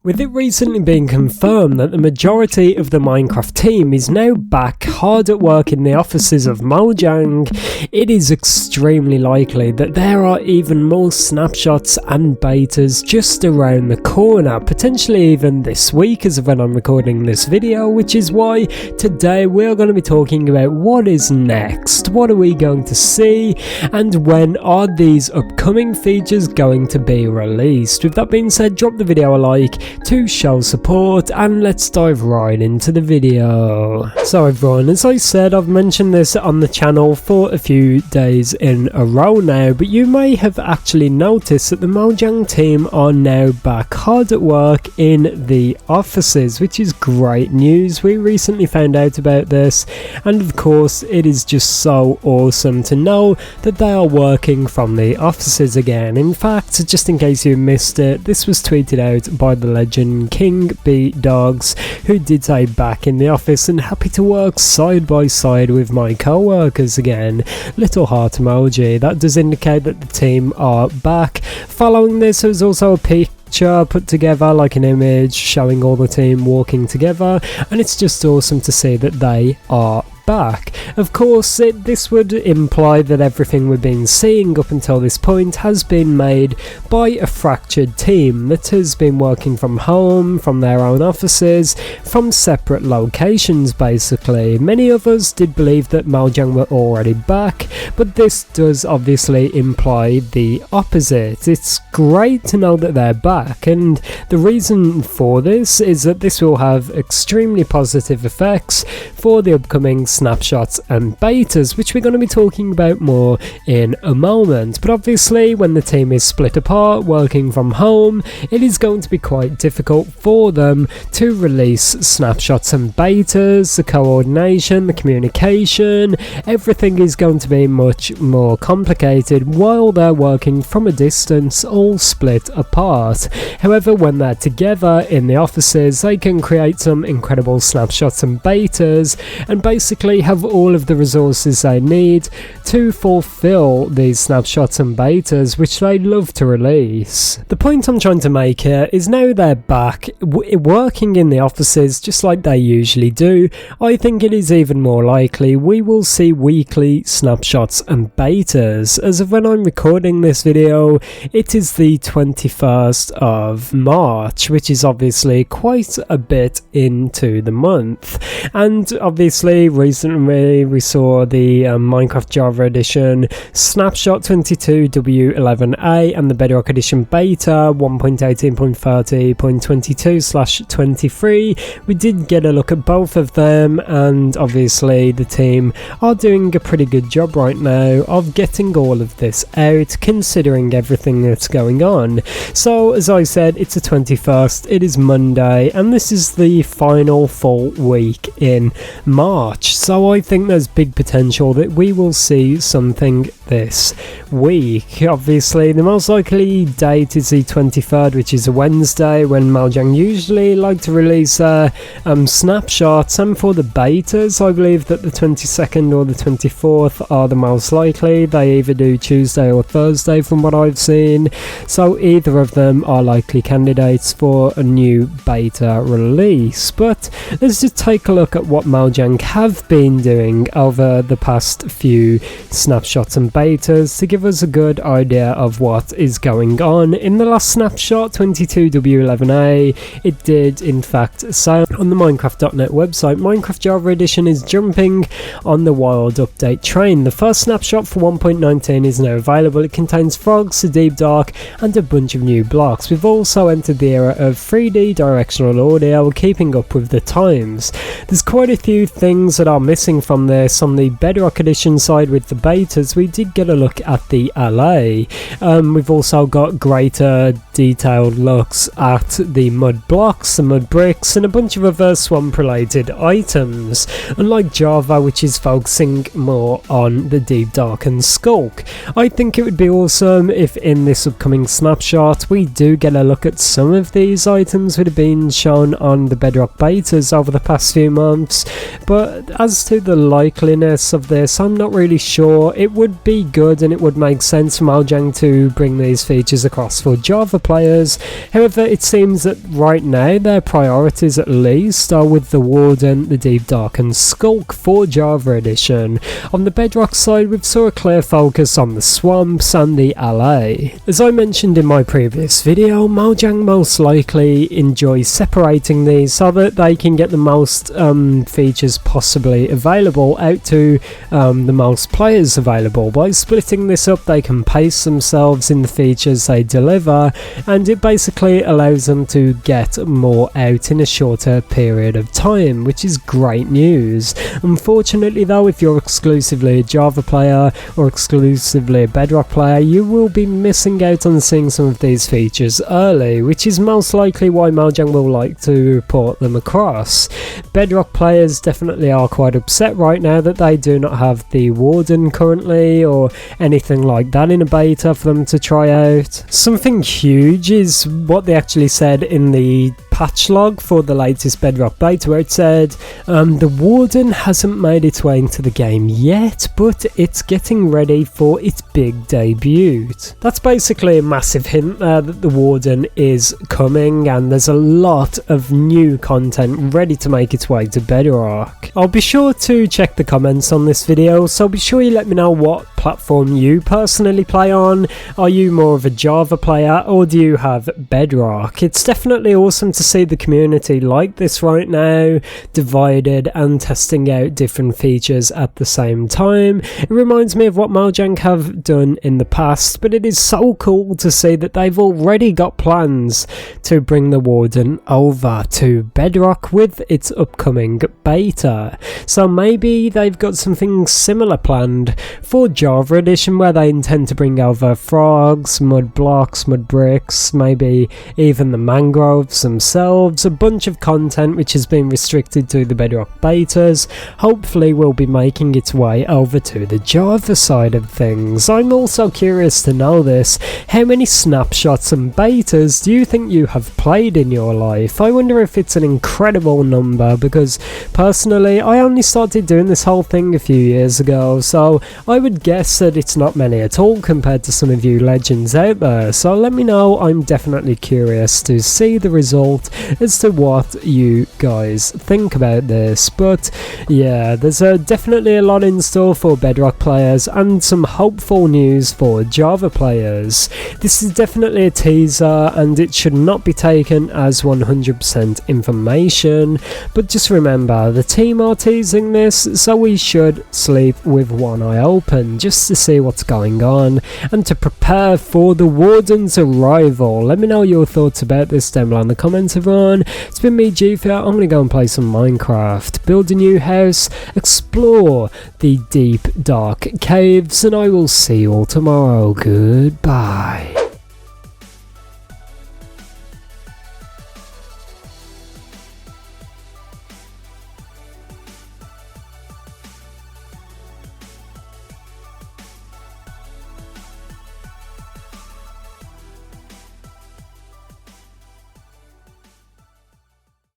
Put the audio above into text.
With it recently being confirmed that the majority of the Minecraft team is now back hard at work in the offices of Mojang, it is extremely likely that there are even more snapshots and betas just around the corner, potentially even this week as of when I'm recording this video, which is why today we're going to be talking about what is next, what are we going to see, and when are these upcoming features going to be released. With that being said, drop the video a like to show support, and let's dive right into the video. So everyone, as I said, I've mentioned this on the channel for a few days in a row now, but you may have actually noticed that the Mojang team are now back hard at work in the offices, which is great news. We recently found out about this, and of course it is just so awesome to know that they are working from the offices again. In fact, just in case you missed it, this was tweeted out by the legend King B Dogs, who did say back in the office and happy to work side by side with my co-workers again. Little heart emoji. That does indicate that the team are back. Following this, there was also a picture put together, like an image showing all the team walking together, and it's just awesome to see that they are back. Of course, this would imply that everything we've been seeing up until this point has been made by a fractured team that has been working from home, from their own offices, from separate locations basically. Many of us did believe that Mojang were already back, but this does obviously imply the opposite. It's great to know that they're back, and the reason for this is that this will have extremely positive effects for the upcoming snapshots and betas, which we're going to be talking about more in a moment. But obviously, when the team is split apart, working from home, it is going to be quite difficult for them to release snapshots and betas. The coordination, the communication, everything is going to be much more complicated while they're working from a distance, all split apart. However, when they're together in the offices, they can create some incredible snapshots and betas, and basically have all of the resources they need to fulfill these snapshots and betas, which they love to release. The point I'm trying to make here is now they're back working in the offices just like they usually do, I think it is even more likely we will see weekly snapshots and betas. As of when I'm recording this video, it is the 21st of March, which is obviously quite a bit into the month, and obviously recently we saw the Minecraft Java Edition Snapshot 22W11A and the Bedrock Edition Beta 1.18.30.22/23. We did get a look at both of them, and obviously the team are doing a pretty good job right now of getting all of this out, considering everything that's going on. So as I said, it's the 21st, it is Monday, and this is the final full week in March. So I think there's big potential that we will see something this week. Obviously, the most likely date is the 23rd, which is a Wednesday, when Mojang usually like to release snapshots, and for the betas, I believe that the 22nd or the 24th are the most likely. They either do Tuesday or Thursday from what I've seen, so either of them are likely candidates for a new beta release. But let's just take a look at what Mojang have been doing over the past few snapshots and betas to give us a good idea of what is going on. In the last snapshot, 22W11A, it did in fact say on the Minecraft.net website, Minecraft Java Edition is jumping on the wild update train. The first snapshot for 1.19 is now available. It contains frogs, a deep dark, and a bunch of new blocks. We've also entered the era of 3D directional audio, keeping up with the times. There's quite a few things that are missing from this. On the Bedrock Edition side with the betas, we did get a look at the LA. We've also got greater detailed looks at the mud blocks, the mud bricks, and a bunch of other swamp related items, unlike Java, which is focusing more on the deep dark and skulk. I think it would be awesome if in this upcoming snapshot we do get a look at some of these items that have been shown on the Bedrock betas over the past few months, but as to the likeliness of this, I'm not really sure. It would be be good, and it would make sense for Mojang to bring these features across for Java players. However, it seems that right now their priorities at least are with the Warden, the Deep Dark and Skulk for Java Edition. On the Bedrock side, we've saw a clear focus on the Swamps and the LA. As I mentioned in my previous video, Mojang most likely enjoy separating these so that they can get the most features possibly available out to the most players available. By splitting this up, they can pace themselves in the features they deliver, and it basically allows them to get more out in a shorter period of time, which is great news. Unfortunately though, if you're exclusively a Java player or exclusively a Bedrock player, you will be missing out on seeing some of these features early, which is most likely why Mojang will like to port them across. Bedrock players definitely are quite upset right now that they do not have the Warden currently or anything like that in a beta for them to try out. Something huge is what they actually said in the patch log for the latest Bedrock beta, where it said the Warden hasn't made its way into the game yet, but it's getting ready for its big debut. That's basically a massive hint there that the Warden is coming, and there's a lot of new content ready to make its way to Bedrock. I'll be sure to check the comments on this video, so be sure you let me know what platform you personally play on. Are you more of a Java player, or do you have Bedrock? It's definitely awesome to see the community like this right now, divided and testing out different features at the same time. It reminds me of what Mojang have done in the past, but it is so cool to see that they've already got plans to bring the Warden over to Bedrock with its upcoming beta. So maybe they've got something similar planned for Java Edition, where they intend to bring over frogs, mud blocks, mud bricks, maybe even the mangroves themselves. A bunch of content which has been restricted to the Bedrock betas hopefully will be making its way over to the Java side of things. I'm also curious to know this: how many snapshots and betas do you think you have played in your life? I wonder if it's an incredible number, because personally I only started doing this whole thing a few years ago, so I would guess that it's not many at all compared to some of you legends out there. So let me know, I'm definitely curious to see the result as to what you guys think about this. But yeah, there's definitely a lot in store for Bedrock players and some hopeful news for Java players. This is definitely a teaser, and it should not be taken as 100% information, but just remember, the team are teasing this, so we should sleep with one eye open just to see what's going on and to prepare for the Warden's arrival. Let me know your thoughts about this down below in the comments, everyone. It's been me, ItzJhief. I'm gonna go and play some Minecraft, build a new house, explore the deep dark caves, and I will see you all tomorrow. Goodbye.